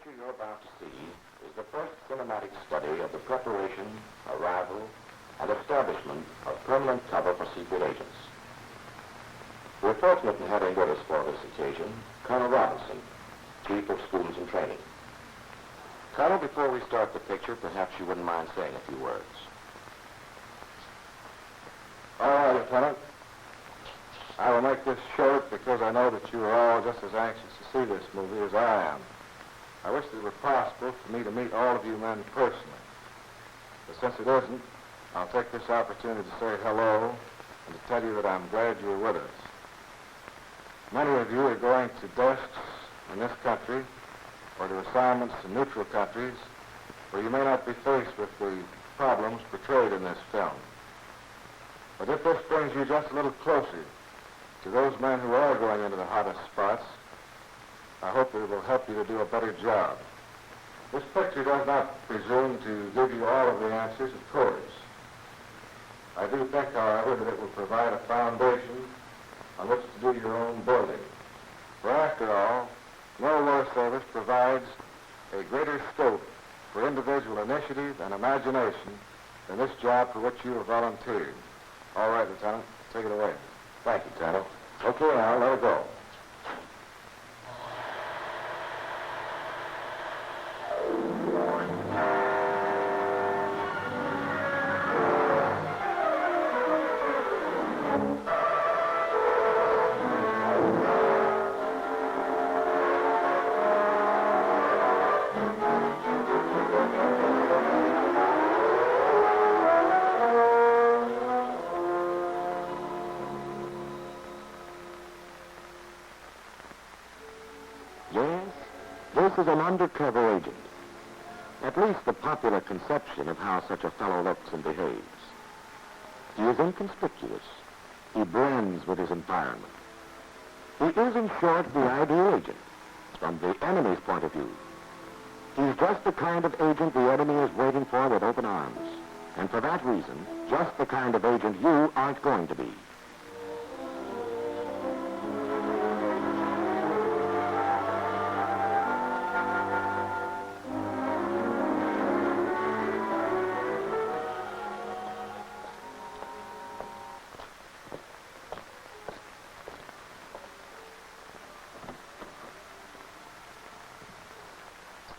picture you're about to see is the first cinematic study of the preparation, arrival, and establishment of permanent cover for secret agents. We're fortunate in having with us for this occasion Colonel Robinson, Chief of Schools and Training. Colonel, before we start the picture, perhaps you wouldn't mind saying a few words. All right, Lieutenant. I will make this short because I know that you are all just as anxious to see this movie as I am. I wish that it were possible for me to meet all of you men personally. But since it isn't, I'll take this opportunity to say hello and to tell you that I'm glad you're with us. Many of you are going to desks in this country or to assignments in neutral countries where you may not be faced with the problems portrayed in this film. But if this brings you just a little closer to those men who are going into the hottest spots, I hope that it will help you to do a better job. This picture does not presume to give you all of the answers, of course. I do think, however, that it will provide a foundation on which to do your own building. For after all, no war service provides a greater scope for individual initiative and imagination than this job for which you have volunteered. All right, Lieutenant, take it away. Thank you, Colonel. Okay, now, let it go. This is an undercover agent. At least the popular conception of how such a fellow looks and behaves. He is inconspicuous. He blends with his environment. He is, in short, the ideal agent from the enemy's point of view. He's just the kind of agent the enemy is waiting for with open arms. And for that reason, just the kind of agent you aren't going to be.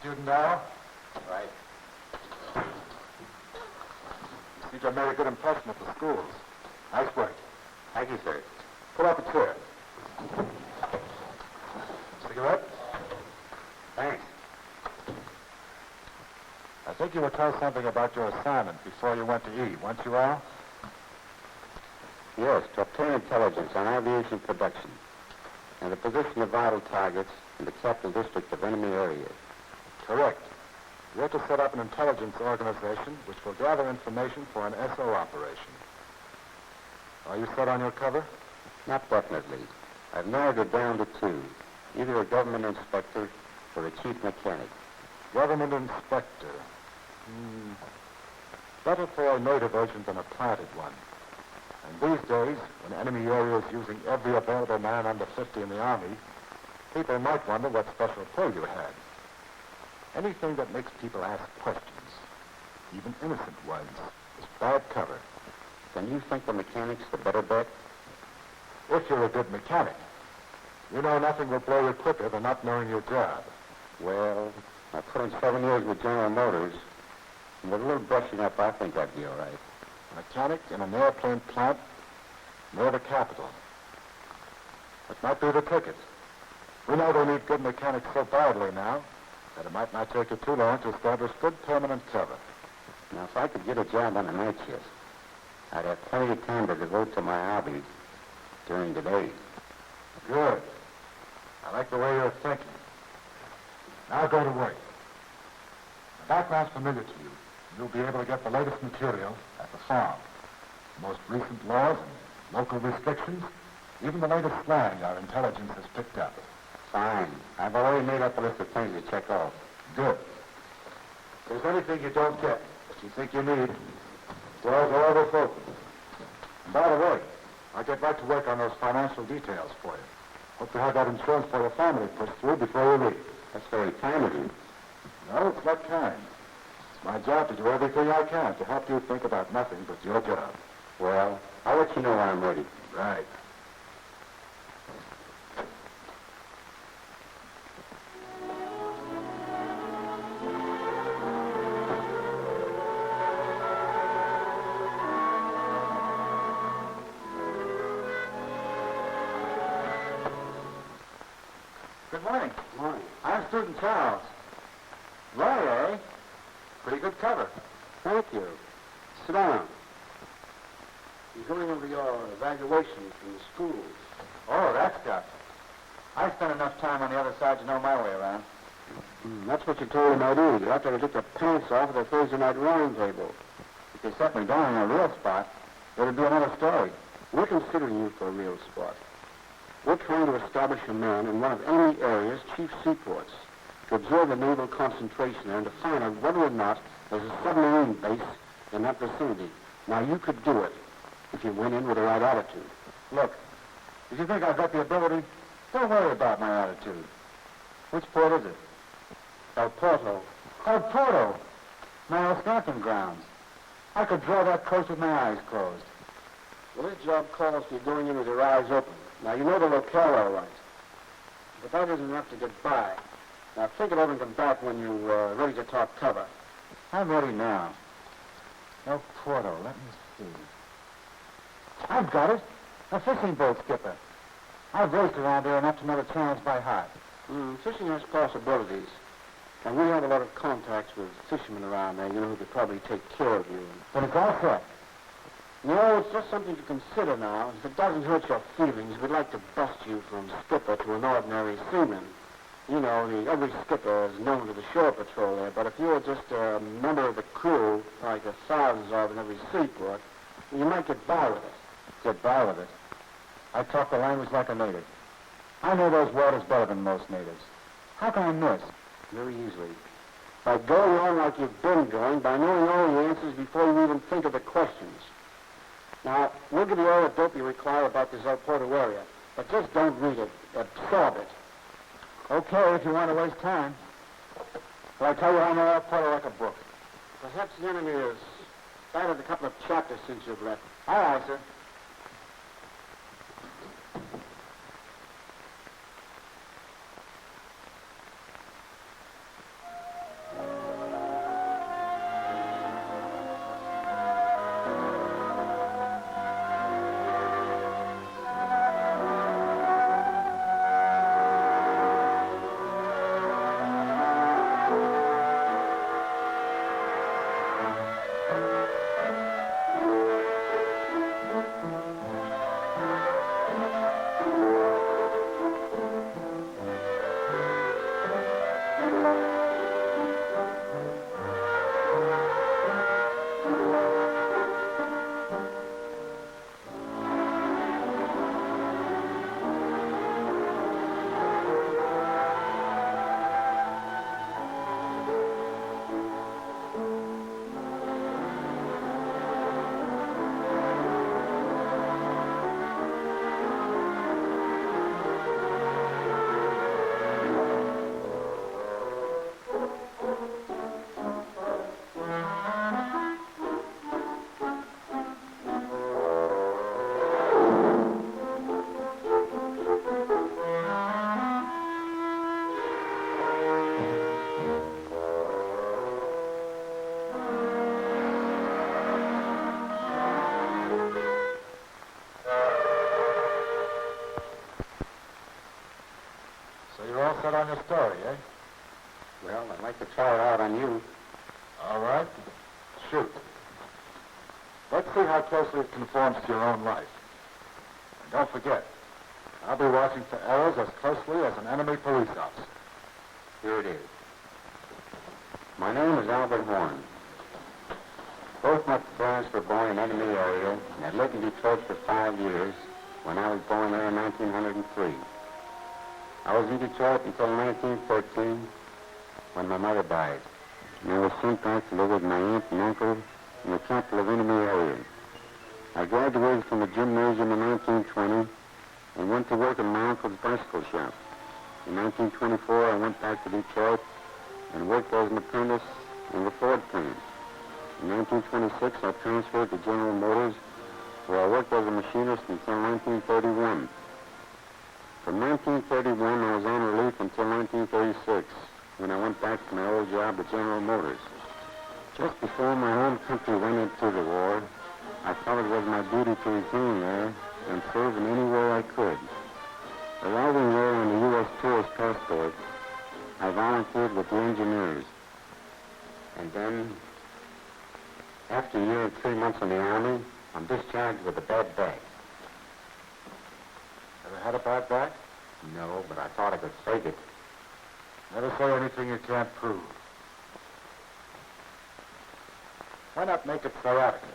Student now? Right. You seem to have made a good impression at the schools. Nice work. Thank you, sir. Pull up a chair. Cigarette? Thanks. I think you were told something about your assignment before you went to E, weren't you, Al? Yes, to obtain intelligence on aviation production and the position of vital targets in the capital district of enemy areas. Correct. You have to set up an intelligence organization which will gather information for an SO operation. Are you set on your cover? Not definitely. I've narrowed it down to two, either a government inspector or a chief mechanic. Government inspector. Better for a native agent than a planted one. And these days, when enemy area is using every available man under 50 in the Army, people might wonder what special pull you had. Anything that makes people ask questions, even innocent ones, is bad cover. Then you think the mechanic's the better bet? If you're a good mechanic. You know nothing will blow you quicker than not knowing your job. Well, I put in 7 years with General Motors, and with a little brushing up, I think I'd be all right. Mechanic in an airplane plant near the capital. That might be the ticket. We know they need good mechanics so badly now that it might not take you too long to establish good permanent cover. Now, if I could get a job on a night shift, I'd have plenty of time to devote to my hobby during the day. Good. I like the way you're thinking. Now go to work. The background's familiar to you. You'll be able to get the latest material at the farm. The most recent laws and local restrictions, even the latest slang our intelligence has picked up. Fine. I've already made up a list of things to check off. Good. If there's anything you don't get that you think you need, doors are always open. And by the way, I'll get right to work on those financial details for you. Hope to have that insurance for your family pushed through before you leave. That's very kind of you. No, it's not kind. It's my job to do everything I can to help you think about nothing but your job. Well, I'll let you know when I'm ready. Right. Good morning. Morning. I'm Student Charles. Roy, eh? Pretty good cover. Thank you. Sit down. You're going over your evaluation from the schools. Oh, that stuff. I spent enough time on the other side to know my way around. That's what you told him I do. You have to get your pants off at the Thursday night round table. If they set me down in a real spot, it'd be another story. We're considering you for a real spot. We're trying to establish a man in one of enemy areas' chief seaports to observe the naval concentration there and to find out whether or not there's a submarine base in that vicinity. Now, you could do it if you went in with the right attitude. Look, if you think I've got the ability, don't worry about my attitude. Which port is it? El Porto. El Porto. My old stamping grounds. I could draw that coast with my eyes closed. Well, this job calls for you going in with your eyes open. Now, you know the locale all right. But that isn't enough to get by. Now, think it over and come back when you're ready to talk cover. I'm ready now. El Porto, let me see. I've got it. A fishing boat skipper. I've raced around there enough to know the channels by heart. Fishing has possibilities. And we have a lot of contacts with fishermen around there, who could probably take care of you. But it's all set. No, it's just something to consider now. If it doesn't hurt your feelings, we'd like to bust you from skipper to an ordinary seaman. Every skipper is known to the shore patrol there, but if you were just a member of the crew, like the thousands of in every seaport, you might get by with it. Get by with it. I talk the language like a native. I know those waters better than most natives. How can I miss? Very easily. By going on like you've been going, by knowing all the answers before you even think of the questions. Now, we'll give you all the dope you require about this El Porto area, but just don't read it. Absorb it. Okay, if you want to waste time. But I tell you, I know El Porto like a book. Perhaps the enemy has added a couple of chapters since you've left. All right, sir. Set on your story, eh? Well, I'd like to try it out on you. All right. Shoot. Let's see how closely it conforms to your own life. And don't forget, I'll be watching for errors as closely as an enemy police officer. Here it is. My name is Albert Horn. Both my parents were born in enemy area and had lived in Detroit for 5 years when I was born there in 1903. I was in Detroit until 1913 when my mother died. And I was sent back to live with my aunt and uncle in the capital of enemy area. I graduated from the gymnasium in 1920 and went to work in my uncle's bicycle shop. In 1924, I went back to Detroit and worked as an apprentice in the Ford plant. In 1926, I transferred to General Motors, where I worked as a machinist until 1931. From 1931, I was on relief until 1936, when I went back to my old job at General Motors. Just before my home country went into the war, I felt it was my duty to return there and serve in any way I could. Arriving there on the U.S. tourist passport, I volunteered with the engineers. And then, after a year and 3 months in the Army, I'm discharged with a bad back. Ever had a bad back? No, but I thought I could fake it. Never say anything you can't prove. Why not make it sciatica?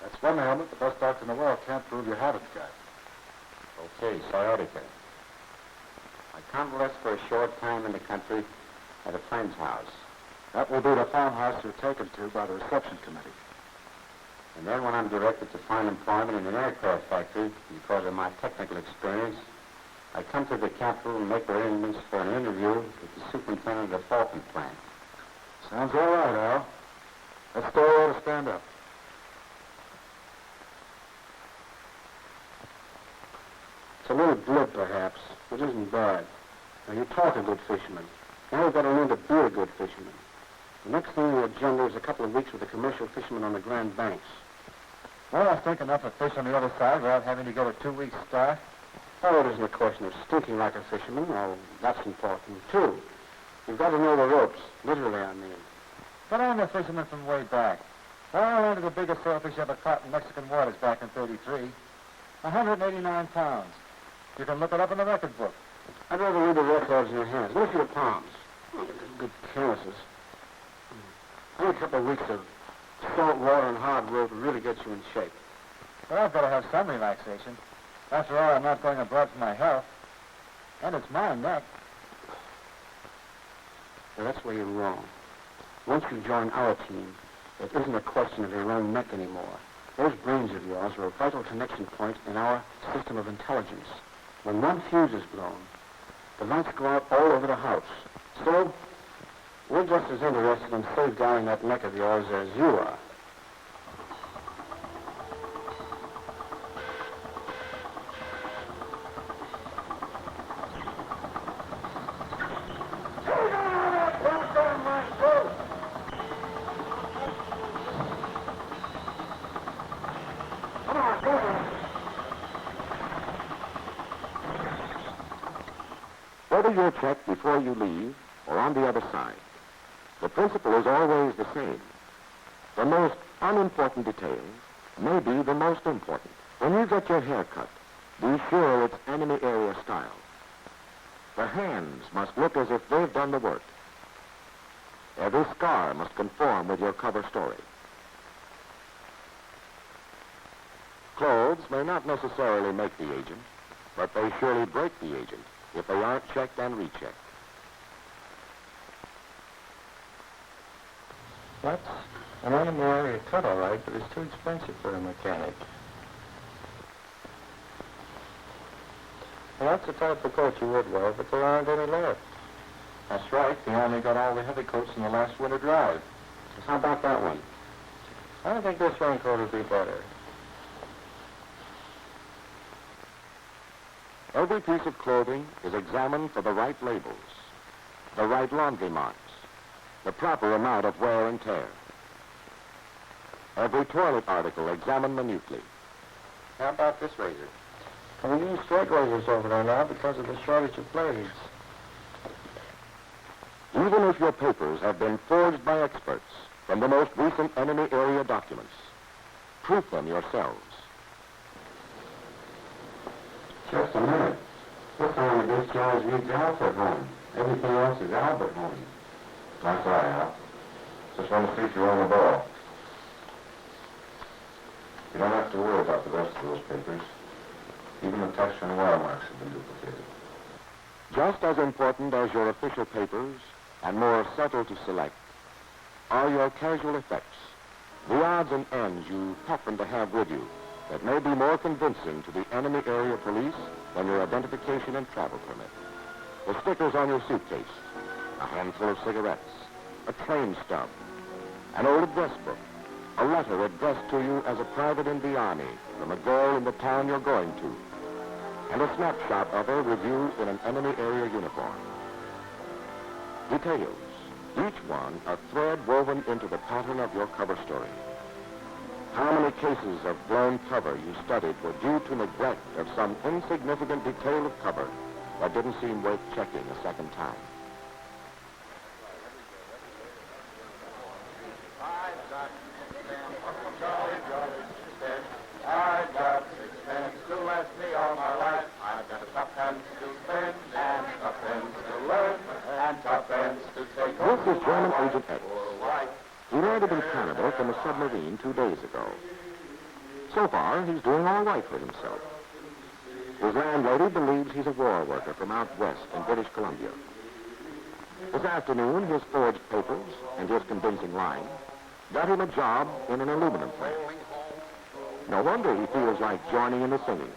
That's one ailment the best doctor in the world can't prove you haven't got. Okay, sciatica. I convalesced for a short time in the country at a friend's house. That will be the farmhouse you're taken to by the reception committee. And then when I'm directed to find employment in an aircraft factory because of my technical experience, I come to the capital and make arrangements for an interview with the superintendent of the Falcon plant. Sounds all right, Al. That story ought to stand up. It's a little glib, perhaps, but it isn't bad. Now, you talk a good fisherman. Now we've got to learn to be a good fisherman. The next thing in the agenda is a couple of weeks with a commercial fisherman on the Grand Banks. Well, I think enough of fish on the other side without having to get a 2-week start. Oh, it isn't a question of stinking like a fisherman. Oh, that's important, too. You've got to know the ropes. Literally, I mean. But I'm a fisherman from way back. I landed the biggest sailfish ever caught in Mexican waters back in '33. 189 pounds. You can look it up in the record book. I'd rather read the records in your hands. Look at your palms. Oh, good canvases. Only a couple of weeks of salt water and hard rope will really get you in shape. Well, I've got to have some relaxation. After all, I'm not going abroad for my health. And it's my neck. Well, that's where you're wrong. Once you join our team, it isn't a question of your own neck anymore. Those brains of yours are a vital connection point in our system of intelligence. When one fuse is blown, the lights go out all over the house. So, we're just as interested in safeguarding that neck of yours as you are. Whether you're checked before you leave or on the other side, the principle is always the same. The most unimportant detail may be the most important. When you get your hair cut, be sure it's enemy area style. The hands must look as if they've done the work. Every scar must conform with your cover story. Clothes may not necessarily make the agent, but they surely break the agent if they aren't checked and rechecked. That's an enemy area cut, all right, but it's too expensive for a mechanic. Well, that's the type of coat you would wear, but there aren't any left. That's right. The Army got all the heavy coats in the last winter drive. How about that one? I don't think this raincoat would be better. Every piece of clothing is examined for the right labels, the right laundry marks, the proper amount of wear and tear. Every toilet article examined minutely. How about this razor? We use straight razors over there now because of the shortage of blades. Even if your papers have been forged by experts from the most recent enemy area documents, proof them yourselves. Just a minute. This only discharge reads Alfred home. Everything else is Albert home. That's all right, Al. Just want to see if you're on the ball. You don't have to worry about the rest of those papers. Even the text and watermarks have been duplicated. Just as important as your official papers, and more subtle to select, are your casual effects, the odds and ends you happen to have with you that may be more convincing to the enemy area police than your identification and travel permit. The stickers on your suitcase, a handful of cigarettes, a train stub, an old address book, a letter addressed to you as a private in the Army from a girl in the town you're going to, and a snapshot of her with you in an enemy area uniform. Details, each one a thread woven into the pattern of your cover story. How many cases of blown cover you studied were due to neglect of some insignificant detail of cover that didn't seem worth checking a second time? I've got 6 pence to last me all my life. I've got a 2 to spend and 2 to learn and 2 to take home. This is German Agent X. He landed in Canada from a submarine 2 days ago. So far, he's doing all right for himself. His landlady believes he's a war worker from out west in British Columbia. This afternoon, his forged papers and his convincing lying got him a job in an aluminum plant. No wonder he feels like joining in the singing.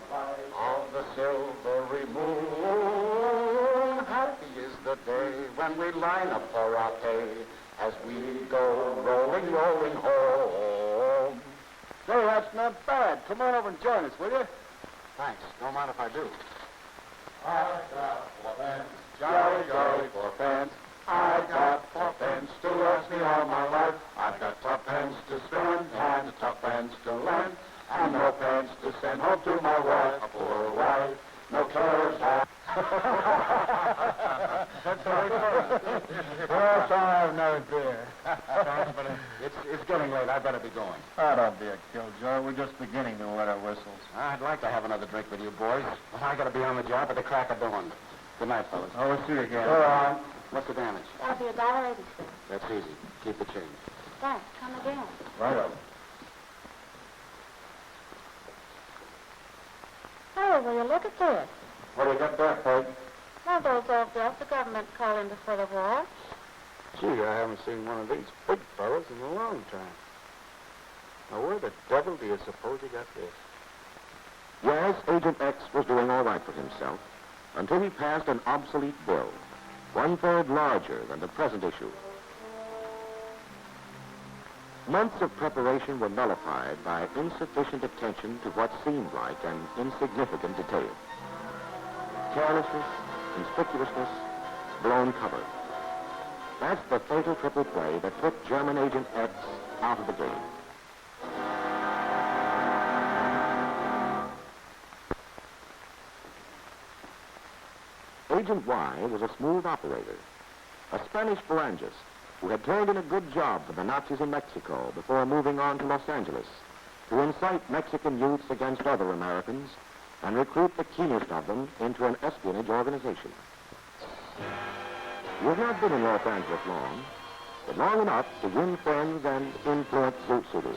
On the silvery moon, happy is the day when we line up for our pay as we go rolling, rolling home. Say, that's not bad. Come on over and join us, will you? Thanks. Don't mind if I do. I've got 4 pence, jolly, jolly 4 pence. I've got 4 pence to last me all my life. I've got 2 pence to spend and 2 pence to lend, and no pence to send home to my wife, a poor wife. No cares. That's very good. Well, so I have no beer. Thanks, but it's getting late. I better be going. Oh, don't be a killjoy. We're just beginning to wet our whistles. I'd like to have another drink with you boys, but I got to be on the job at the crack of dawn. Good night, fellas. Oh, we'll see you again. Go on. What's the damage? That'll be $1.86. That's easy. Keep the change. Thanks. Come again. Right up. Hey, will you look at this? What do you got there, Peg? Now, those old bills the government called in before the war. Gee, I haven't seen one of these big fellas in a long time. Now, where the devil do you suppose you got this? Yes, Agent X was doing all right for himself until he passed an obsolete bill, 1/3 larger than the present issue. Months of preparation were nullified by insufficient attention to what seemed like an insignificant detail. Carelessness, conspicuousness, blown cover. That's the fatal triple play that put German Agent X out of the game. Agent Y was a smooth operator, a Spanish phalangist who had turned in a good job for the Nazis in Mexico before moving on to Los Angeles to incite Mexican youths against other Americans and recruit the keenest of them into an espionage organization. He has not been in Los Angeles long, but long enough to win friends and influence zoot suitors.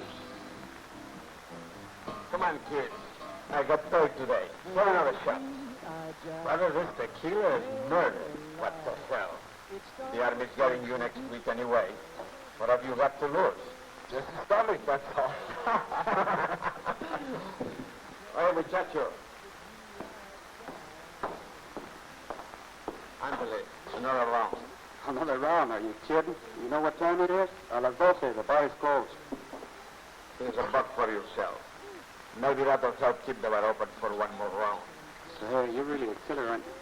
Come on, kids. I got paid today. For another shot. Brother, this tequila is murder. What the hell? The Army's getting you next week anyway. What have you got to lose? Just a stomach, that's all. Hey, muchacho. Ándale, another round. Another round? Are you kidding? You know what time it is? A las 12. The bar is closed. Here's a buck for yourself. Maybe that'll help keep the bar open for one more round. Say, you're really a killer, aren't you?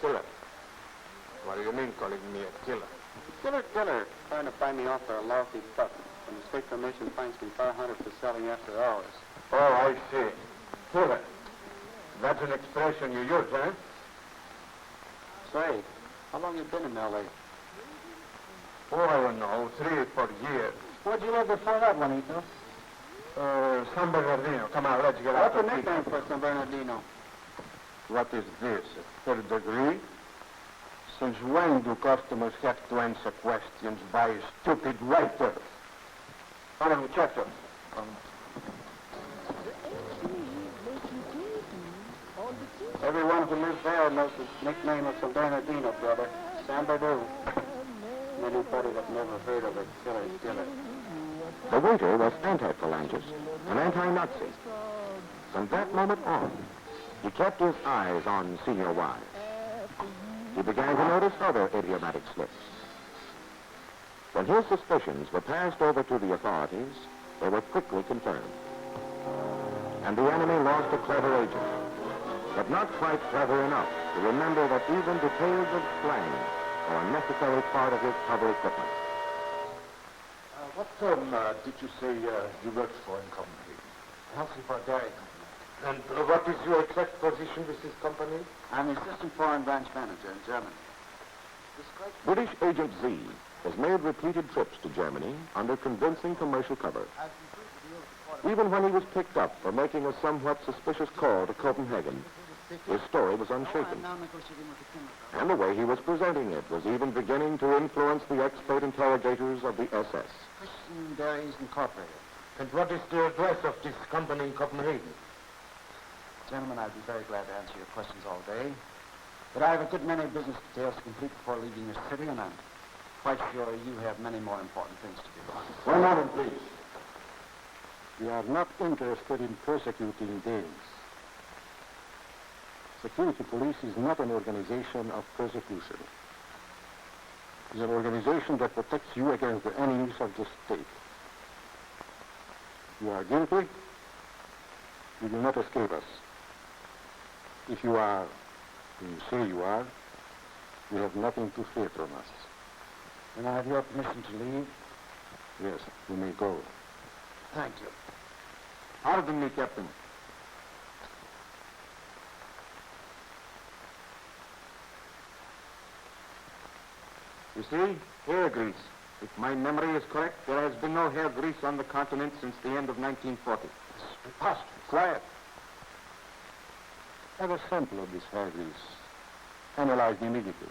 Killer? What do you mean calling me a killer? Killer. Trying to find me off for a lousy buck. When the state commission finds me far hunted for selling after hours. Oh, I see. Killer. That's an expression you use, eh? Say, how long you been in L.A.? Oh, I don't know, 3 or 4 years. Where'd you live before that, Juanito? San Bernardino. Come on, let's get out. What's the nickname for San Bernardino? What is this, a 3rd degree? Since when do customers have to answer questions by stupid waiters? Hola, muchachos. Everyone who lives there knows the nickname of San Bernardino, brother. San Bernardino. Anybody that never heard of it, killer. The waiter was anti-phalangist, an anti-Nazi. From that moment on, he kept his eyes on Senior Y. he began to notice other idiomatic slips. When his suspicions were passed over to the authorities, they were quickly confirmed. And the enemy lost a clever agent, but not quite clever enough to remember that even details of slang are a necessary part of his cover equipment. What firm did you say you worked for in Copenhagen? Helsingfors Dairy Company. And what is your exact position with this company? I'm the assistant foreign branch manager in Germany. British Agent Z has made repeated trips to Germany under convincing commercial cover. Even when he was picked up for making a somewhat suspicious call to Copenhagen, his story was unshaken. And the way he was presenting it was even beginning to influence the expert interrogators of the SS. Christian Dairies Incorporated. And what is the address of this company in Copenhagen? Gentlemen, I'd be very glad to answer your questions all day. But I have a good many business details to complete before leaving your city, and I'm quite sure you have many more important things to do. One moment, please. We are not interested in persecuting Danes. Security police is not an organization of persecution. It is an organization that protects you against the enemies of the state. You are guilty, you will not escape us. If you are, and you say you are, you have nothing to fear from us. And I have your permission to leave? Yes, you may go. Thank you. Pardon me, Captain. You see, hair grease. If my memory is correct, there has been no hair grease on the continent since the end of 1940. Preposterous. Quiet. Have a sample of this hair grease. Analyzed immediately.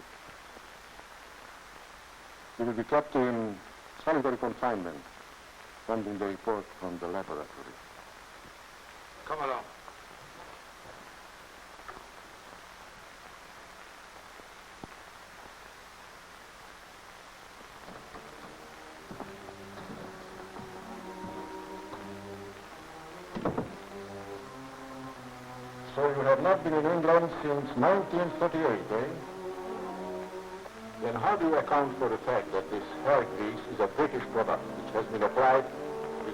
You will be kept in solitary confinement, pending the report from the laboratory. Come along. So you have not been in England since 1938, eh? Then how do you account for the fact that this hair grease is a British product which has been applied?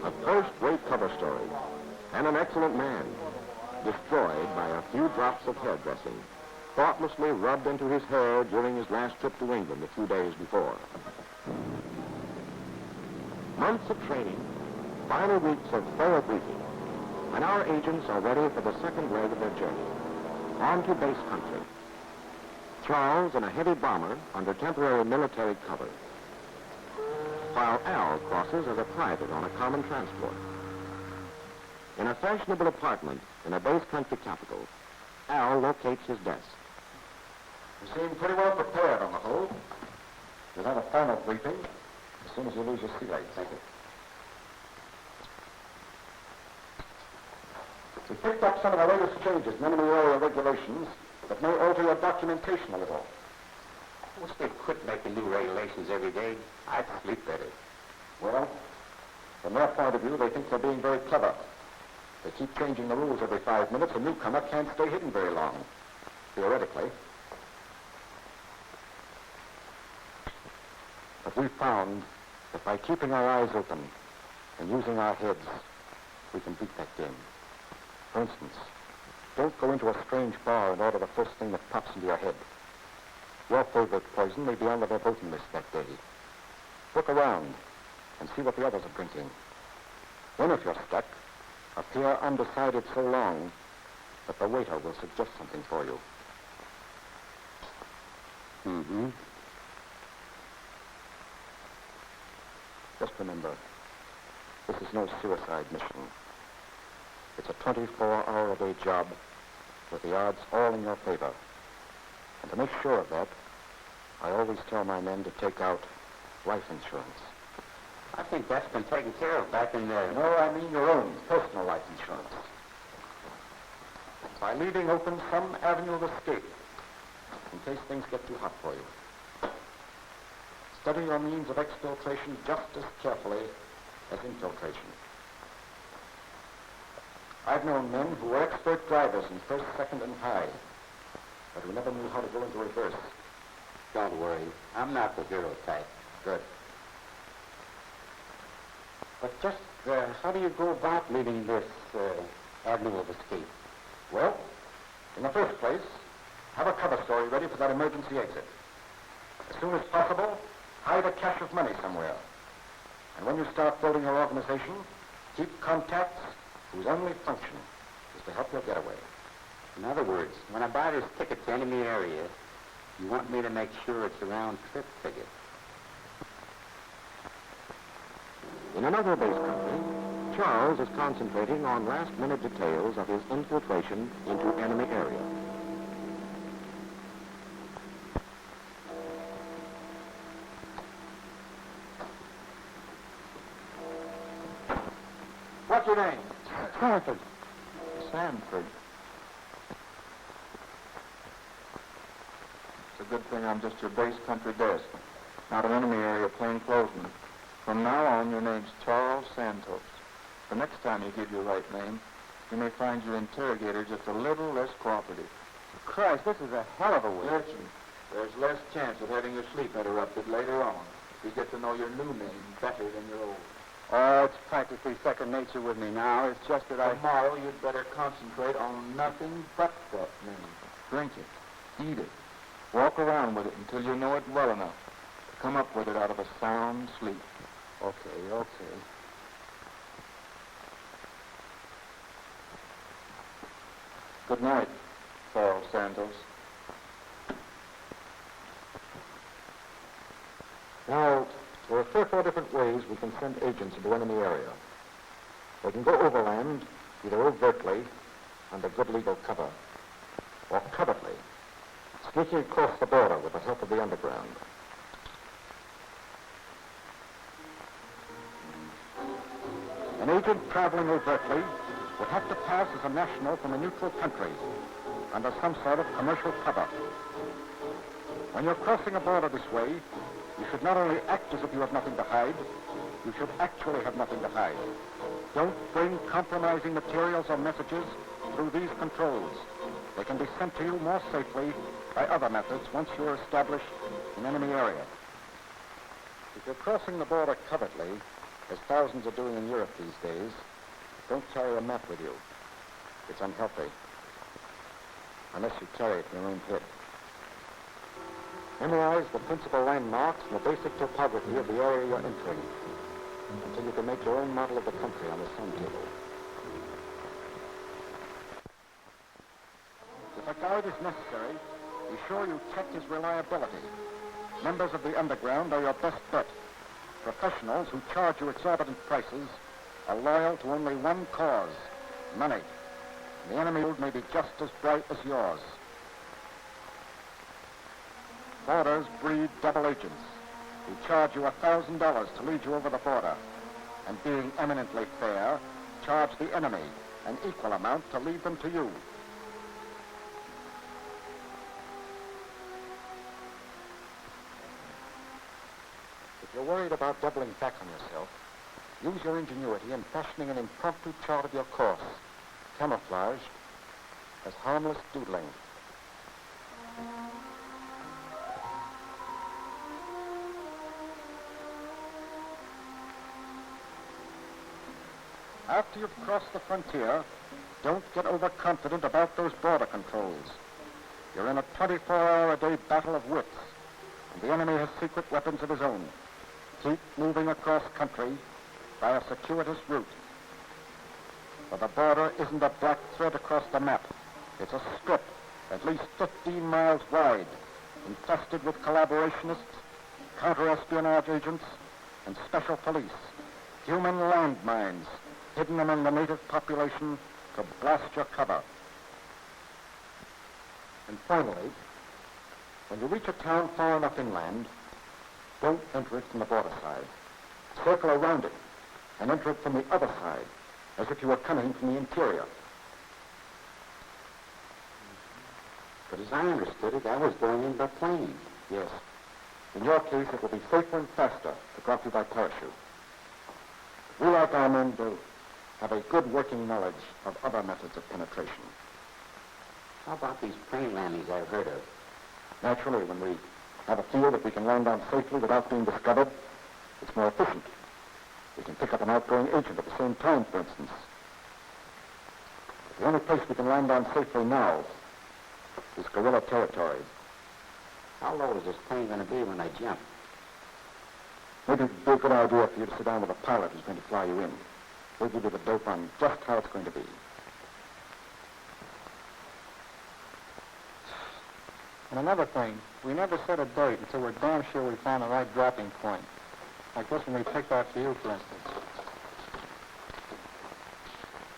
A first-rate cover story, and an excellent man, destroyed by a few drops of hairdressing, thoughtlessly rubbed into his hair during his last trip to England a few days before. Months of training, final weeks of thorough briefing, and our agents are ready for the second leg of their journey, on to base country. Charles in a heavy bomber under temporary military cover, while Al crosses as a private on a common transport. In a fashionable apartment in a base country capital, Al locates his desk. You seem pretty well prepared on the whole. You'll have a final briefing as soon as you lose your sea legs. Thank you. We picked up some of the latest changes in enemy area regulations that may alter your documentation a little. I wish they'd quit making new regulations every day. I'd sleep better. Well, from their point of view, they think they're being very clever. They keep changing the rules every 5 minutes. A newcomer can't stay hidden very long, theoretically. But we found that by keeping our eyes open and using our heads, we can beat that game. For instance, don't go into a strange bar and order the first thing that pops into your head. Your favorite poison may be on the verboten list that day. Look around and see what the others are drinking. Then if you're stuck, appear undecided so long that the waiter will suggest something for you. Mm-hmm. Just remember, this is no suicide mission. It's a 24-hour-a-day job with the odds all in your favor. And to make sure of that, I always tell my men to take out life insurance. I think that's been taken care of back in the... No, I mean your own personal life insurance. By leaving open some avenue of escape in case things get too hot for you. Study your means of exfiltration just as carefully as infiltration. I've known men who were expert drivers in first, second, and high, but who never knew how to go into reverse. Don't worry. I'm not the hero type. Good. But just how do you go about leaving this avenue of escape? Well, in the first place, have a cover story ready for that emergency exit. As soon as possible, hide a cache of money somewhere. And when you start building your organization, keep contacts whose only function is to help your getaway. In other words, when I buy this ticket to enemy area, you want me to make sure it's a round-trip ticket. In another base country, Charles is concentrating on last-minute details of his infiltration into enemy area. What's your name? Sanford. Sanford. It's a good thing I'm just your base country desk, not an enemy area plainclothesman. From now on, your name's Charles Santos. The next time you give your right name, you may find your interrogator just a little less cooperative. Christ, this is a hell of a way. Listen, there's less chance of having your sleep interrupted later on if you get to know your new name better than your old. Oh, it's practically second nature with me now. It's just that Tomorrow, you'd better concentrate on nothing but that name. Drink it. Eat it. Walk around with it until you know it well enough to come up with it out of a sound sleep. Okay. Good night, Charles Santos. Now, there are 3 or 4 different ways we can send agents into enemy area. We can go overland, either overtly, under good legal cover, or covertly, sneaking across the border with the help of the underground. an agent traveling overtly would have to pass as a national from a neutral country under some sort of commercial cover. When you're crossing a border this way, you should not only act as if you have nothing to hide, you should actually have nothing to hide. Don't bring compromising materials or messages through these controls. They can be sent to you more safely by other methods once you're established in enemy area. If you're crossing the border covertly, as thousands are doing in Europe these days, don't carry a map with you. It's unhealthy. Unless you carry it in your own head. Memorize the principal landmarks and the basic topography of the area you're entering until you can make your own model of the country on the sun table. If a guide is necessary, be sure you check his reliability. Members of the underground are your best bet. Professionals who charge you exorbitant prices are loyal to only one cause, money. The enemy may be just as bright as yours. Borders breed double agents who charge you $1,000 to lead you over the border, and being eminently fair, charge the enemy an equal amount to lead them to you. If you're worried about doubling back on yourself, use your ingenuity in fashioning an impromptu chart of your course, camouflaged as harmless doodling. After you've crossed the frontier, don't get overconfident about those border controls. You're in a 24-hour-a-day battle of wits, and the enemy has secret weapons of his own. Keep moving across country by a circuitous route. For the border isn't a black thread across the map. It's a strip at least 15 miles wide, infested with collaborationists, counter-espionage agents, and special police. Human landmines hidden among the native population to blast your cover. And finally, when you reach a town far enough inland, don't enter it from the border side. Circle around it and enter it from the other side, as if you were coming from the interior. But as I understood it, I was going in by plane. Yes. In your case, it will be safer and faster to drop you by parachute. We, like our men, do have a good working knowledge of other methods of penetration. How about these plane landings I've heard of? Naturally, when we Have a feel that we can land down safely without being discovered. It's more efficient. We can pick up an outgoing agent at the same time, for instance. But the only place we can land down safely now is guerrilla territory. How low is this plane going to be when I jump? Maybe it'd be a good idea for you to sit down with a pilot who's going to fly you in. We'll give you the dope on just how it's going to be. And another thing, we never set a date until we're damn sure we found the right dropping point. Like this one we picked out for you, for instance.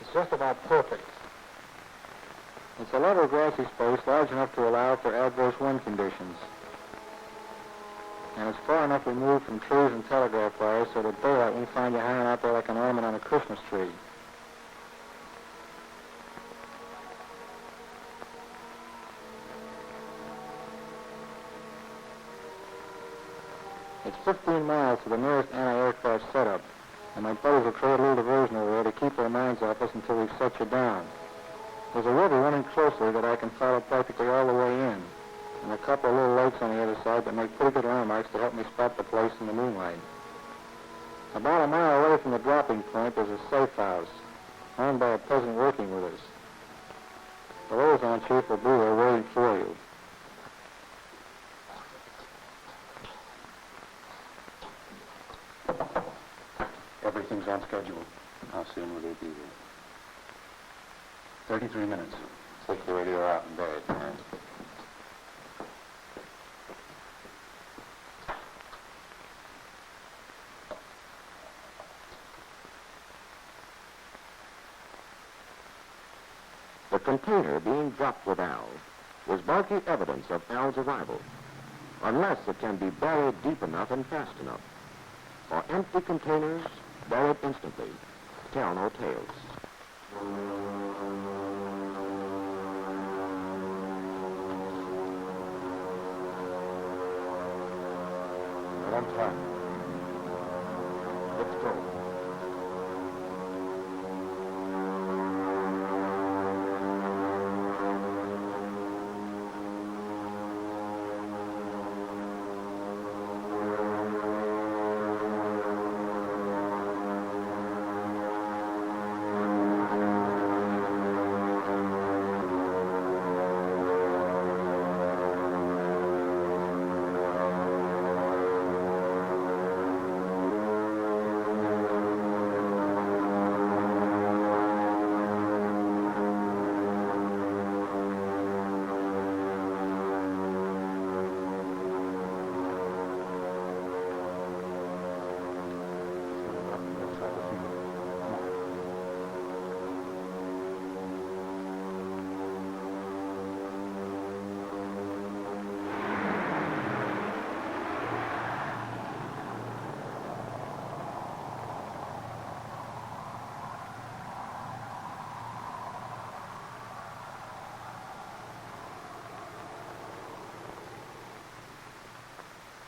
It's just about perfect. It's a level grassy space large enough to allow for adverse wind conditions. And it's far enough removed from trees and telegraph wires so that daylight won't find you hanging out there like an ornament on a Christmas tree. It's 15 miles to the nearest anti-aircraft setup, and my buddies will trade a little diversion over there to keep their minds off us until we've set you down. There's a river running closely that I can follow practically all the way in, and a couple of little lakes on the other side that make pretty good landmarks to help me spot the place in the moonlight. About a mile away from the dropping point, there's a safe house, owned by a peasant working with us. The liaison chief will be there waiting for you. Everything's on schedule. How soon will they be here? 33 minutes. Take the radio out in bed, man. The container being dropped with Al was bulky evidence of Al's arrival, unless it can be buried deep enough and fast enough. For empty containers, buried instantly, tell no tales. Right on time. Let's go.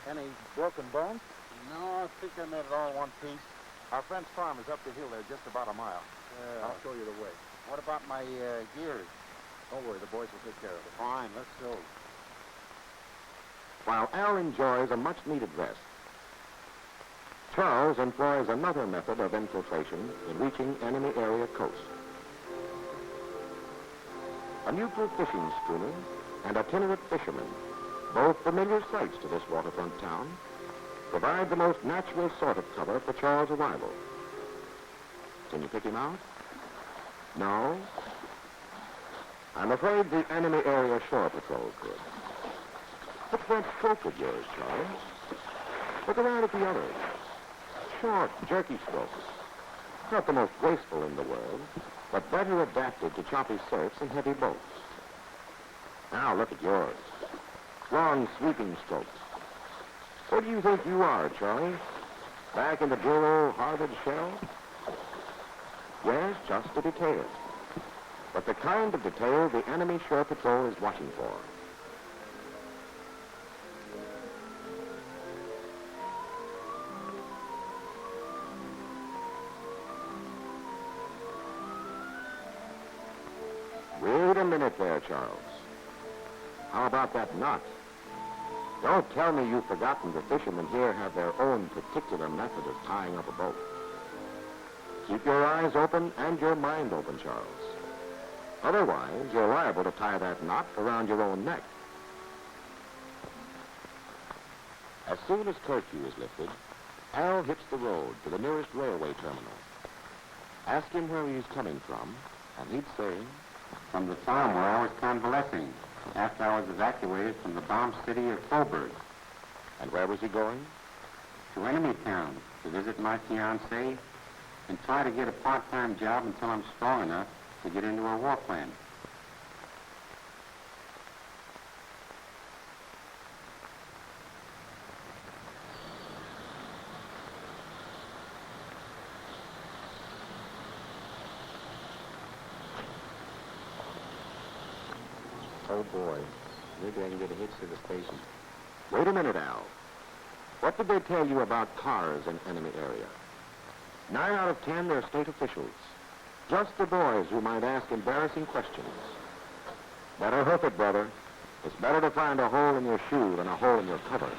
Any broken bones? No, I think I made it all in one piece. Our friend's farm is up the hill there, just about a mile. I'll show you the way. What about my gears? Don't worry, the boys will take care of it. Fine, let's go. While Al enjoys a much-needed rest, Charles employs another method of infiltration in reaching enemy area coast. A neutral fishing schooner and itinerant fisherman, both familiar sights to this waterfront town, provide the most natural sort of cover for Charles' arrival. Can you pick him out? No? I'm afraid the enemy area shore patrol could. What's that stroke of yours, Charles? Look around at the others. Short, jerky strokes. Not the most graceful in the world, but better adapted to choppy surfs and heavy boats. Now look at yours. Long, sweeping strokes. What do you think you are, Charlie? Back in the dear old Harvard shell? Yes, just a detail. But the kind of detail the enemy shore patrol is watching for. Wait a minute there, Charles. How about that knot? Don't tell me you've forgotten the fishermen here have their own particular method of tying up a boat. Keep your eyes open and your mind open, Charles. Otherwise, you're liable to tie that knot around your own neck. As soon as curfew is lifted, Al hits the road to the nearest railway terminal. Ask him where he's coming from, and he'd say, From the farm where I was convalescing after I was evacuated from the bombed city of Coburg. and where was he going? To Enemy Town to visit my fiancée and try to get a part-time job until I'm strong enough to get into a war plan. Oh, boy. Maybe I can get a hitch to the station. Wait a minute, Al. What did they tell you about cars in enemy area? 9 out of 10 are state officials. Just the boys who might ask embarrassing questions. Better hoof it, brother. It's better to find a hole in your shoe than a hole in your cover.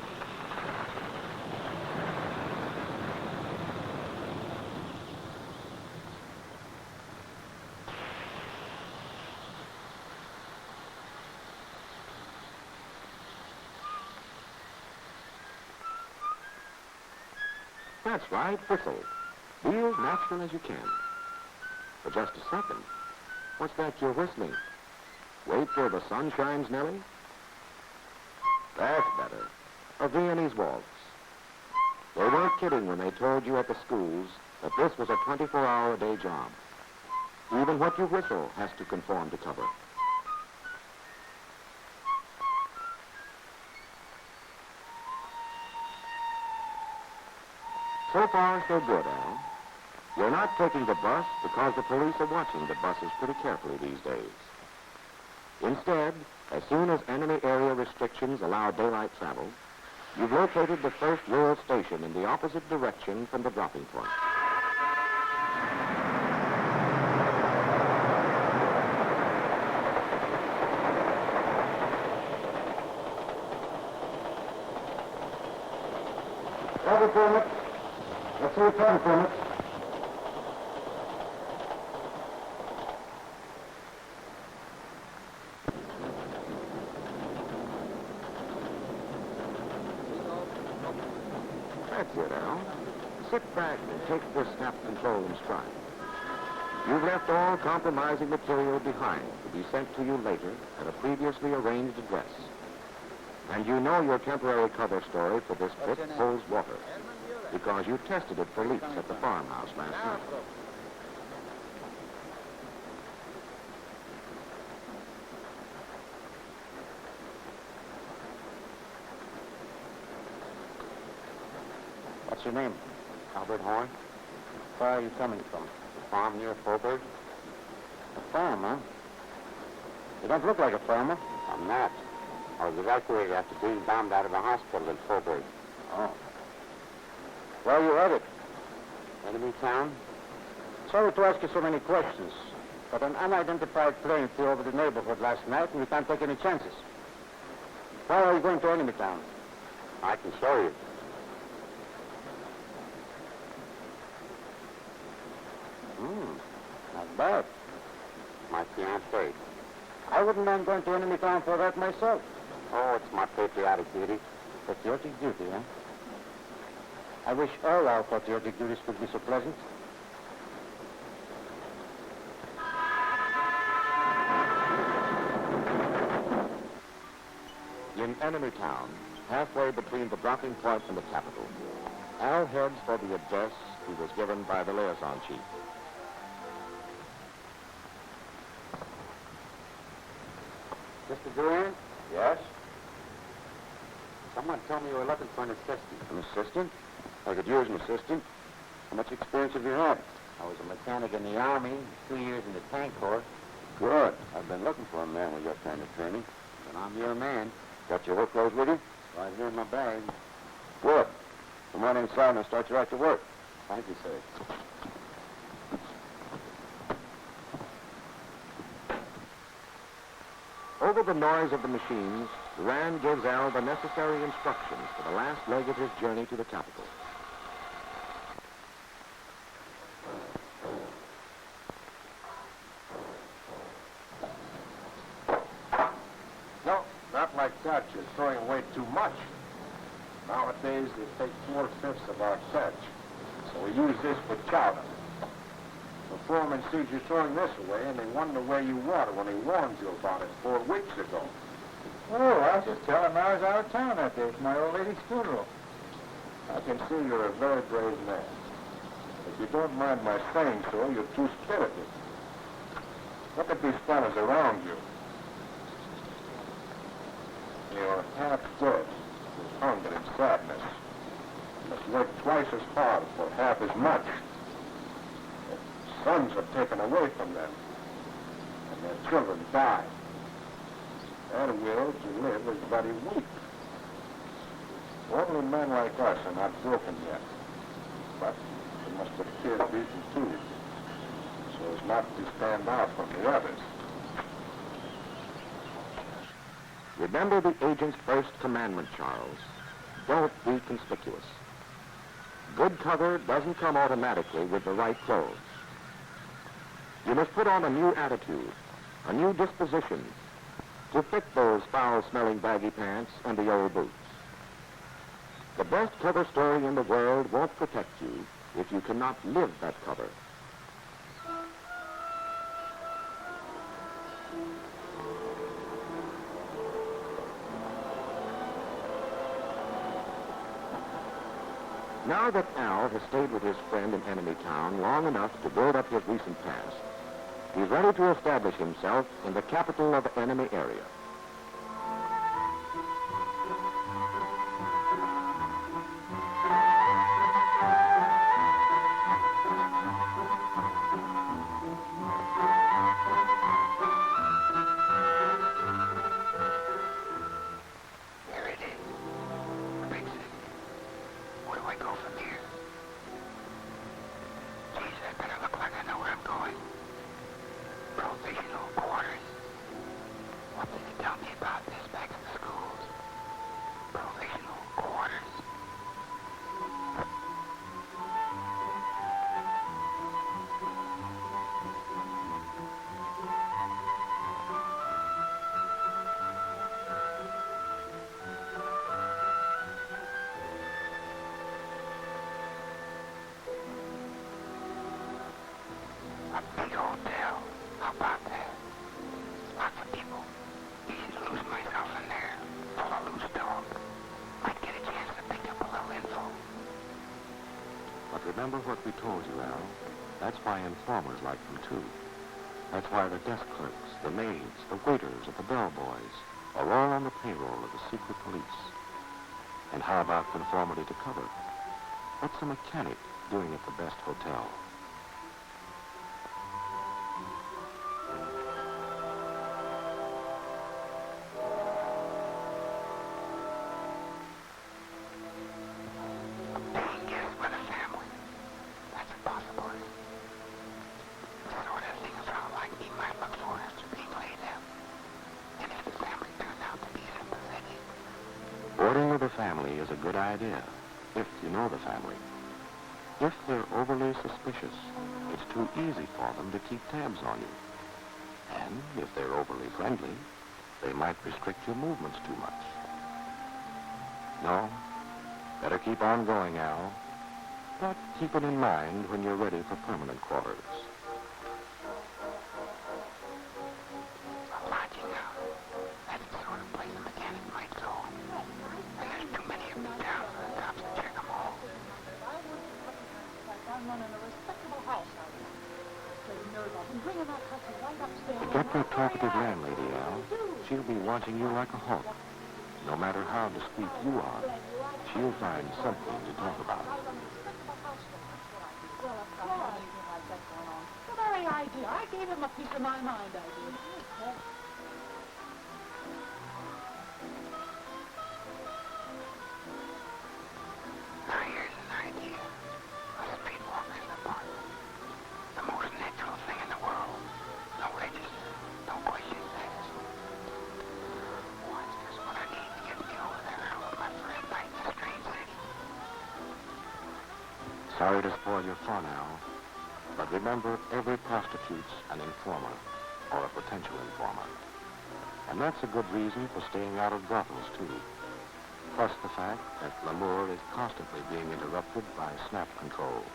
That's right, whistle. Be as natural as you can. For just a second. What's that you're whistling? Wait till the sun shines, Nellie? That's better. A Viennese waltz. They weren't kidding when they told you at the schools that this was a 24-hour-a-day job. Even what you whistle has to conform to cover. So far, so good, Al. You're not taking the bus because the police are watching the buses pretty carefully these days. Instead, as soon as enemy area restrictions allow daylight travel, you've located the first rural station in the opposite direction from the dropping point. Travel permit. Let's see your travel permit. That's it, Al. Sit back and take this snap control in stride. You've left all compromising material behind to be sent to you later at a previously arranged address. And you know your temporary cover story for this trip holds water because you tested it for leaks at the farmhouse last night. What's your name? Albert Horn. Where are you coming from? The farm near Coburg? A farm, huh? You don't look like a farmer. I'm not. I was evacuated after being bombed out of the hospital in Coburg. Oh. Where are you headed? Enemy town? Sorry to ask you so many questions, but an unidentified plane flew over the neighborhood last night, and we can't take any chances. Why are you going to Enemy Town? I can show you. Not bad. My fiancée. I wouldn't mind going to Enemy Town for that myself. Oh, it's my patriotic duty. Patriotic duty, huh? I wish all our patriotic duties could be so pleasant. In enemy town, halfway between the dropping point and the capital, Al heads for the address he was given by the liaison chief. Mr. Duran? Yes? Someone told me you were looking for an assistant. An assistant? I could use an assistant. How much experience have you had? I was a mechanic in the Army, 2 years in the tank corps, Good. I've been looking for a man with your kind of training. and I'm your man. Got your work clothes with you? Right here in my bag. Good. Come on inside and I'll start you right to work. Thank you, sir. Over the noise of the machines, Durand gives Al the necessary instructions for the last leg of his journey to the capital. No, not like that. You're throwing away too much. Nowadays, they take 4/5 of our catch. So we use this for chowder. The foreman sees you throwing this away, and they wonder where you water when he warned you about it 4 weeks ago. Oh, I was just telling him I was out of town that day for my old lady's funeral. I can see you're a very brave man. If you don't mind my saying so, you're too spirited. Look at these fellas around you. You're half dead with hunger and sadness. You must work twice as hard for half as much. Their sons are taken away from them, and their children die. Their will to live is very weak. Only men like us are not broken yet, but we must appear beaten too, so as not to stand out from the others. Remember the agent's first commandment, Charles. Don't be conspicuous. Good cover doesn't come automatically with the right clothes. You must put on a new attitude, a new disposition, to fit those foul-smelling baggy pants and the old boots. The best cover story in the world won't protect you if you cannot live that cover. Now that Al has stayed with his friend in enemy town long enough to build up his recent past, he's ready to establish himself in the capital of the enemy area. There it is. Big city. Where do I go from here? Geez, I better look like I know where I'm going. Provisional quarters. What did they tell me about this back in the schools? Provisional quarters. A big hotel. How about that? Lots of people. Easy to lose myself in there. Full of loose dog. Might get a chance to pick up a little info. But remember what we told you, Al. That's why informers like them, too. That's why the desk clerks, the maids, the waiters, and the bellboys are all on the payroll of the secret police. And how about conformity to cover? What's a mechanic doing at the best hotel? Paying guests with a family. That's a possibility. The sort of thing a fellow like me might look for after being laid out. And if the family turned out to be sympathetic. Boarding with a family is a good idea, if you know the family. If they're overly suspicious, it's too easy for them to keep tabs on you. And if they're overly friendly, they might restrict your movements too much. No, better keep on going, Al. But keep it in mind when you're ready for permanent quarters. A lodging house. That's the sort of place a mechanic might go. And there's too many of them down for the cops to check them all. I'm running a respectable house out here. So you know that. I'm bringing that cousin right upstairs. Get that talkative landlady, Al. She'll be watching you like a hawk. No matter how discreet you are, she'll find something to talk about. The very idea. I gave him a piece of my mind, I did. Now here's an idea. A streetwalker in the park. The most natural thing in the world. No register. No questions asked. Sorry to spoil your fun, Al, but remember, every prostitute's an informer or a potential informer. And that's a good reason for staying out of brothels, too. Plus the fact that l'amour is constantly being interrupted by snap controls.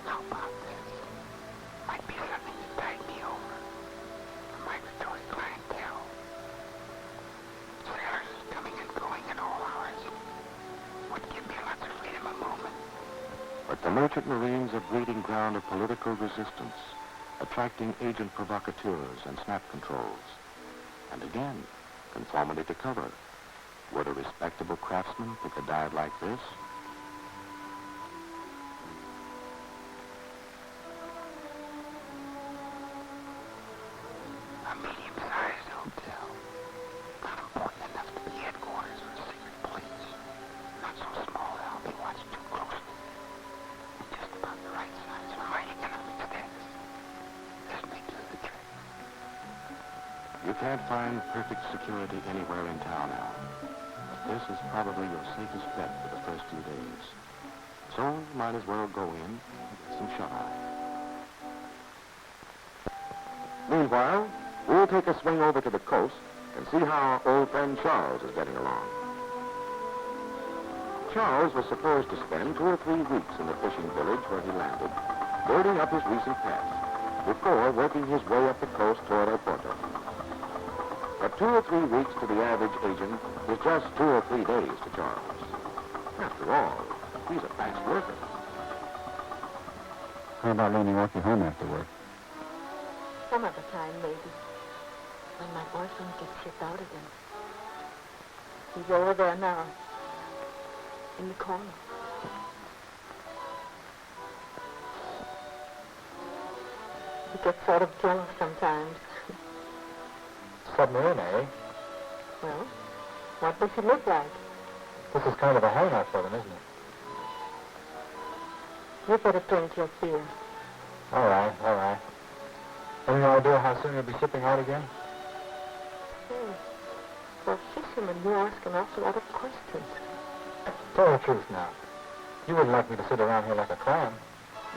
How about this? Might be something to tide me over. The migratory clientele. Sailors coming and going at all hours. Would give me lots of freedom of movement. But the merchant marines are breeding ground of political resistance, attracting agent provocateurs and snap controls. And again, conformity to cover. Would a respectable craftsman pick a dive like this? A medium-sized hotel. Not important enough to be headquarters for a secret police. Not so small that I'll be watched too closely. Just about the right size for my economic status. This may do the trick. You can't find perfect security anywhere in town now. This is probably your safest bet for the first few days. So you might as well go in and get some shut-eye. Meanwhile, we'll take a swing over to the coast and see how old friend Charles is getting along. Charles was supposed to spend 2 or 3 weeks in the fishing village where he landed, building up his recent catch, before working his way up the coast toward El Porto. But 2 or 3 weeks to the average agent is just 2 or 3 days to Charles. After all, he's a fast worker. How about letting me walk you home after work? Some other time, maybe. When my boyfriend gets shipped out again. He's over there now. In the corner. He gets sort of jealous sometimes. Submarine, eh? Well, what does he look like? This is kind of a hangout for them, isn't it? You better drink your beer. All right, all right. Any idea how soon you'll be shipping out again? Say, for a fisherman, you ask an awful lot of questions. Tell the truth now. You wouldn't like me to sit around here like a clam.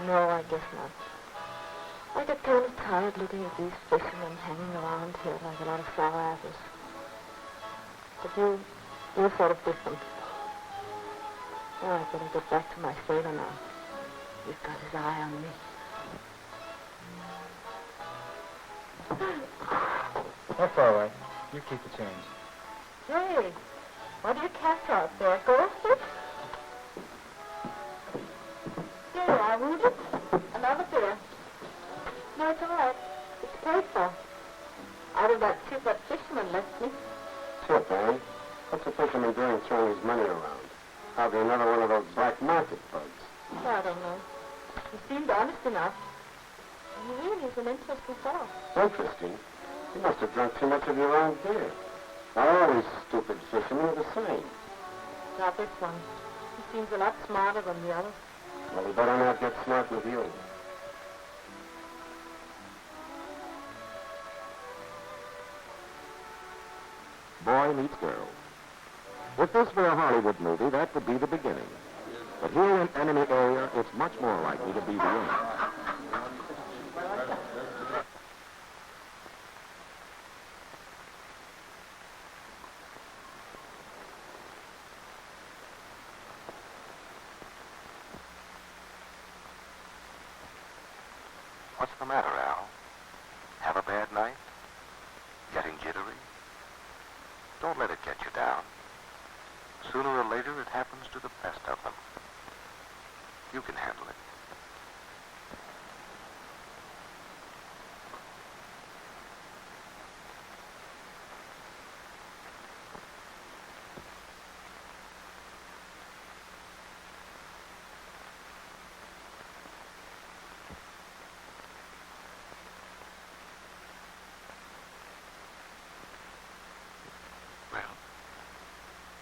No, I guess not. I get kind of tired looking at these fishermen hanging around here like a lot of sour apples. But you're sort of different. Oh, I better get back to my sailor now. He's got his eye on me. That's all right. You keep the change. Hey, what do you catch out there, ghosted? Here you are, Rudy. Another beer. No, it's all right. It's paid for. Out of that tip that fisherman left me. Sure, Barry. What's a fisherman doing throwing his money around? Probably another one of those black market bugs. I don't know. He seemed honest enough. And he really is an interesting fellow. Interesting. You must have drunk too much of your own beer. All these stupid fishermen are the same. Not this one. He seems a lot smarter than the others. Well, he better not get smart with you. Boy meets girl. If this were a Hollywood movie, that would be the beginning. But here in enemy area, it's much more likely to be the end. What's the matter, Al? Have a bad night? Getting jittery? Don't let it get you down. Sooner or later, it happens to the best of them. You can handle it.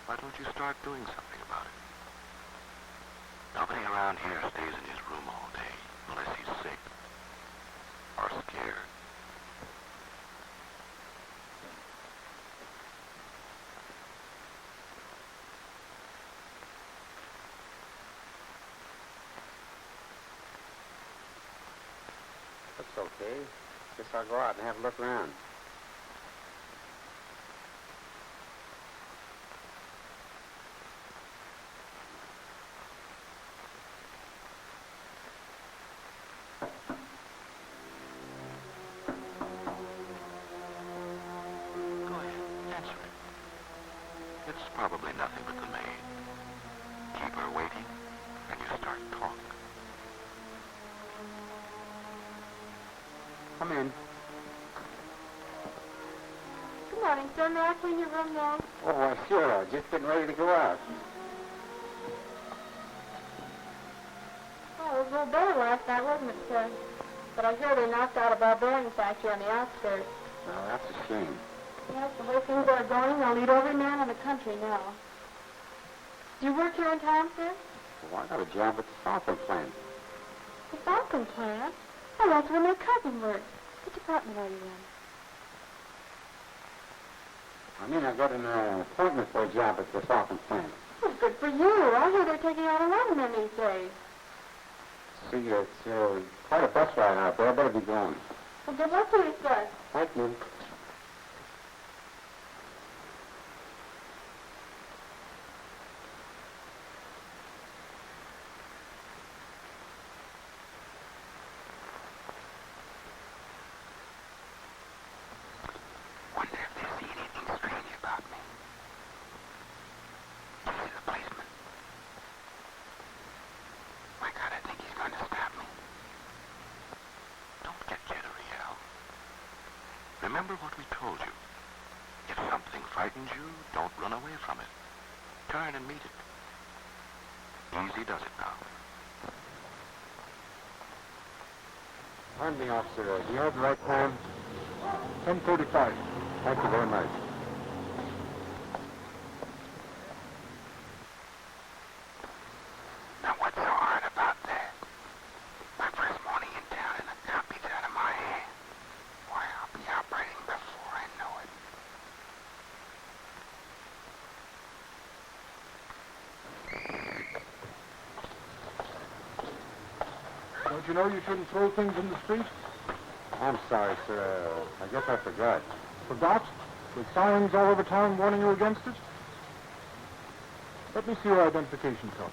Why don't you start doing something about it? Nobody around here stays in his room all day unless he's sick or scared. Looks okay. Guess I'll go out and have a look around. Go ahead, answer it. It's probably nothing but the maid. Keep her waiting, and you start talking. Come in. Good morning, sir. May I clean your room now? Oh, why, sure. Just getting ready to go out. Oh, it was a little better last night, wasn't it, sir? But I hear they knocked out a barbarian factory on the outskirts. Oh, that's a shame. Yes, the way things are going, they'll lead every man in the country now. Do you work here in town, sir? Well, I got a job at the Falcon plant. The Falcon plant? Oh, that's where my cousin works. What department are you in? I mean, I got an appointment for a job at the Falcon plant. Well, good for you. I hear they're taking on a lot of men these days. See, it's quite a bus ride out there. I better be going. Well, good luck to you, sir. Thank you. Wonder if they see anything strange about me. You see the policeman? My God, I think he's going to stop me. Don't get jittery, Al. Remember what we told you. If something frightens you, don't run away from it. Turn and meet it. Easy does it now. Pardon me, officer. Do you have the right time? 10:35. Thank you very much. Now, what's so hard about that? My first morning in town and a cop beats out of my hand. Why, I'll be operating before I know it. Don't you know you shouldn't throw things in the street? I'm sorry, sir. I guess I forgot. Forgot? With signs all over town warning you against it? Let me see your identification card.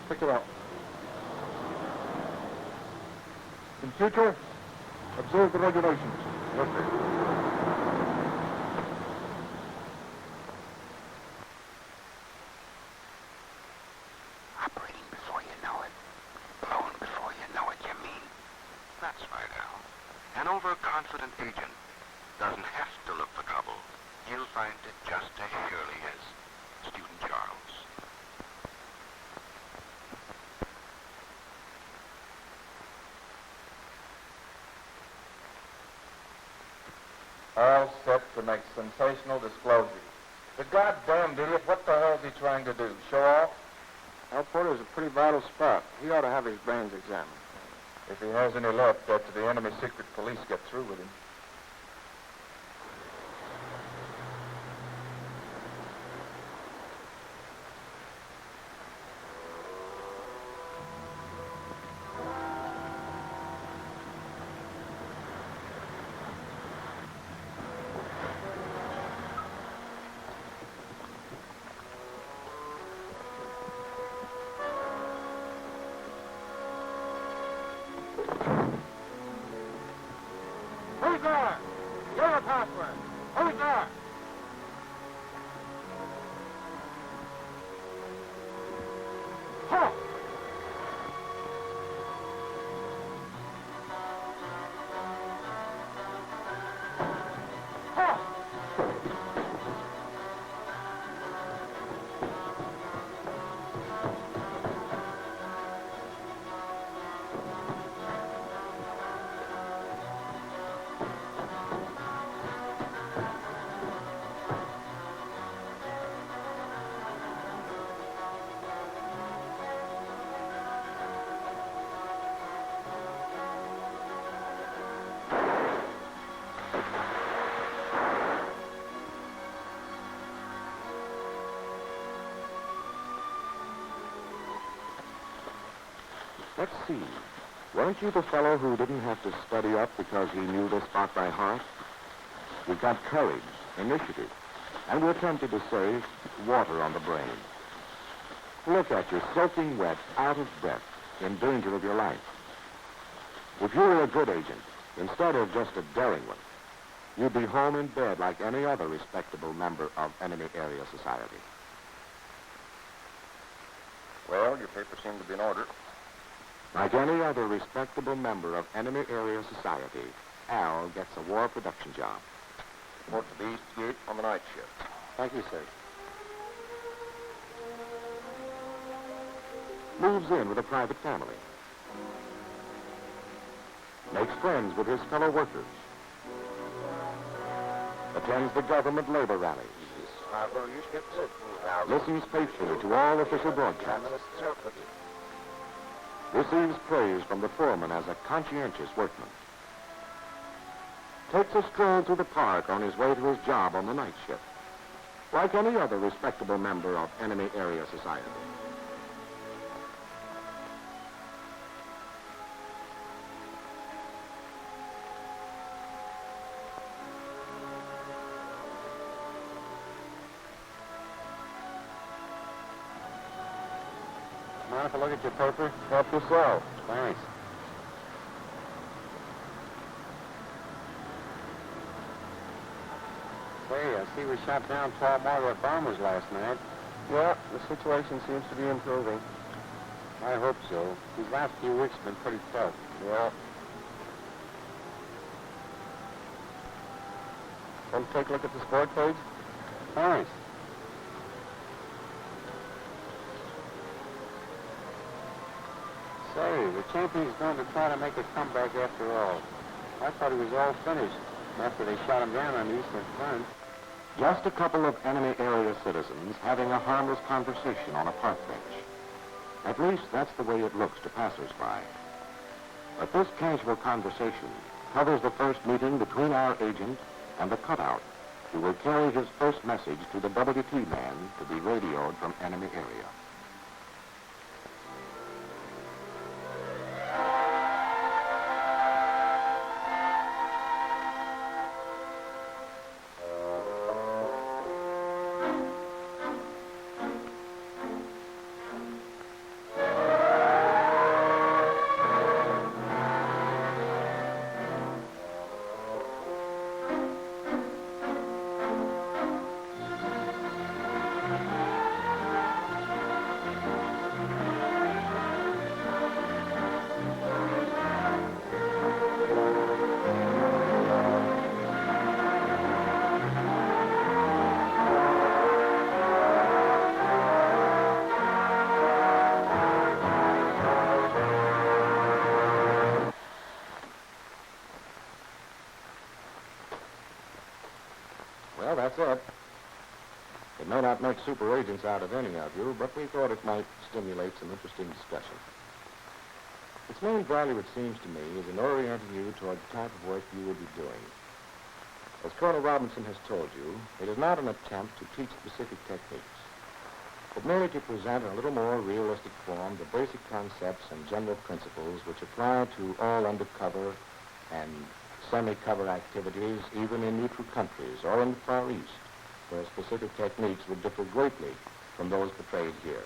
Pick it up. In future, observe the regulations. Yes, sir. Operating before you know it. Blown before you know it, you mean? That's right, Al. An overconfident agent doesn't have to look for trouble. He'll find it just as surely as Student Charles. All set to make sensational disclosures. The goddamn idiot, what the hell is he trying to do? Show off? Al Porter's a pretty vital spot. He ought to have his brains examined. If he has any left after the enemy secret police get through with him. Who's there? Give a password. Who's there? Halt! Halt! Let's see. Weren't you the fellow who didn't have to study up because he knew the spot by heart? You got courage, initiative, and were tempted to say, water on the brain. Look at you, soaking wet, out of breath, in danger of your life. If you were a good agent, instead of just a daring one, you'd be home in bed like any other respectable member of enemy area society. Well, your papers seem to be in order. Like any other respectable member of enemy area society, Al gets a war production job. Report to the East Gate on the night shift. Thank you, sir. Moves in with a private family. Makes friends with his fellow workers. Attends the government labor rallies. You skipped it. Listens faithfully to all official broadcasts. Receives praise from the foreman as a conscientious workman. Takes a stroll through the park on his way to his job on the night shift. Like any other respectable member of enemy area society. Mind if I look at your paper? Help yourself. Thanks. Say, I see we shot down 12 more bombers last night. Yeah, the situation seems to be improving. I hope so. These last few weeks have been pretty tough. Yeah. Want to take a look at the sport page? Thanks. Say, the champion's going to try to make a comeback after all. I thought he was all finished after they shot him down on the eastern front. Just a couple of enemy area citizens having a harmless conversation on a park bench. At least that's the way it looks to passers-by. But this casual conversation covers the first meeting between our agent and the cutout, who will carry his first message to the WT man to be radioed from enemy area. Well, that's it. It may not make super agents out of any of you, but we thought it might stimulate some interesting discussion. Its main value, it seems to me, is in orienting you toward the type of work you will be doing. As Colonel Robinson has told you, it is not an attempt to teach specific techniques, but merely to present in a little more realistic form the basic concepts and general principles which apply to all undercover and semi-cover activities, even in neutral countries or in the Far East, where specific techniques would differ greatly from those portrayed here.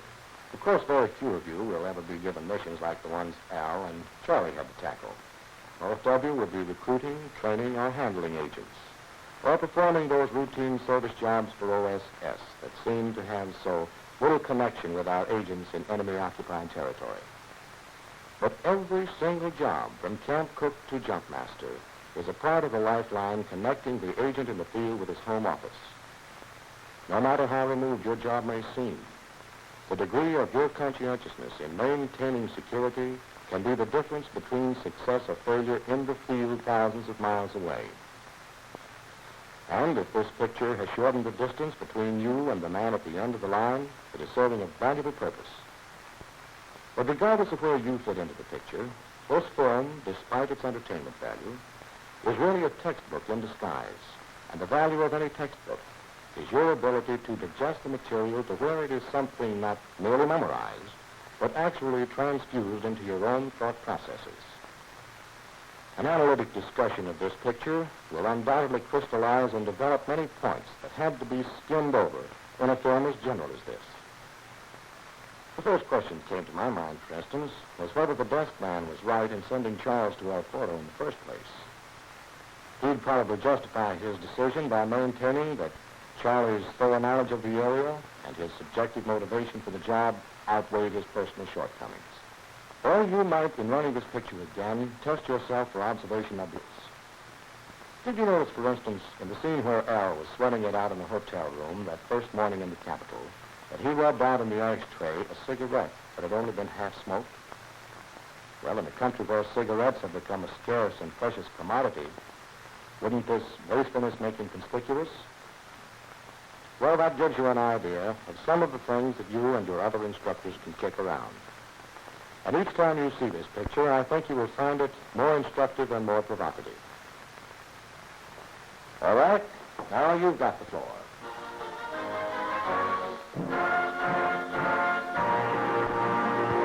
Of course, very few of you will ever be given missions like the ones Al and Charlie had to tackle. Most of you will be recruiting, training, or handling agents, or performing those routine service jobs for OSS that seem to have so little connection with our agents in enemy-occupied territory. But every single job, from camp cook to jump master, is a part of the lifeline connecting the agent in the field with his home office. No matter how removed your job may seem, the degree of your conscientiousness in maintaining security can be the difference between success or failure in the field thousands of miles away. And if this picture has shortened the distance between you and the man at the end of the line, it is serving a valuable purpose. But regardless of where you fit into the picture, this film, despite its entertainment value, is really a textbook in disguise. And the value of any textbook is your ability to digest the material to where it is something not merely memorized, but actually transfused into your own thought processes. An analytic discussion of this picture will undoubtedly crystallize and develop many points that had to be skimmed over in a film as general as this. The first question that came to my mind, for instance, was whether the desk man was right in sending Charles to El Porto in the first place. He'd probably justify his decision by maintaining that Charlie's thorough knowledge of the area and his subjective motivation for the job outweighed his personal shortcomings. Or you might, in running this picture again, test yourself for observation of this. Did you notice, for instance, in the scene where Al was sweating it out in the hotel room that first morning in the capital, that he rubbed out in the ashtray a cigarette that had only been half smoked? Well, in a country where cigarettes have become a scarce and precious commodity, wouldn't this wastefulness make him conspicuous? Well, that gives you an idea of some of the things that you and your other instructors can kick around. And each time you see this picture, I think you will find it more instructive and more provocative. All right, now you've got the floor.